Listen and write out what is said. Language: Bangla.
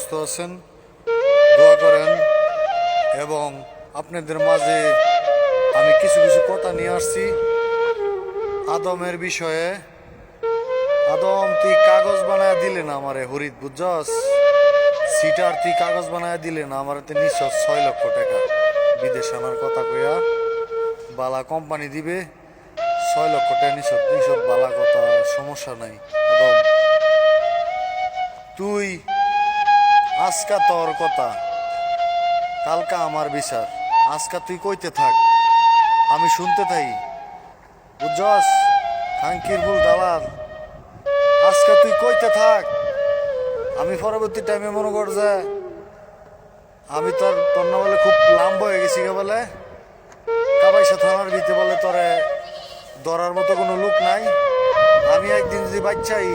সুস্থ আছেন, দোয়া করেন। এবং আপনাদের মাঝে আমি কিছু কিছু কথা নিয়ে আসছি আদমের বিষয়ে। আদম, তুই কাগজ বানায় দিলে না আমারে, হরিত বুঝছস? সিটার তুই কাগজ বানায় দিলে না আমার, নিশ্চয় 6 লক্ষ টাকা বিদেশ আনার কথা কইয়া বালা কোম্পানি দিবে। 6 লক্ষ টাকা নিশ্চয়, নিশ্চয় বালা কথা, সমস্যা নাই। আদম, তুই আজকা তোর কথা, কালকা আমার বিচার। আজকা তুই কইতে থাক, আমি শুনতে থাকি, বুঝছস? খাঙ্কির ভুল দালাল, আজকা তুই কইতে থাক। আমি পরবর্তী টাইমে মনে কর যে আমি তোর না বলে খুব লাম্ব হয়ে গেছি গে বলে, কাবাইসা থানার ভিতরে বলে তোরে ধরার মতো কোনো লোক নাই। আমি একদিন যদি বাচ্চাই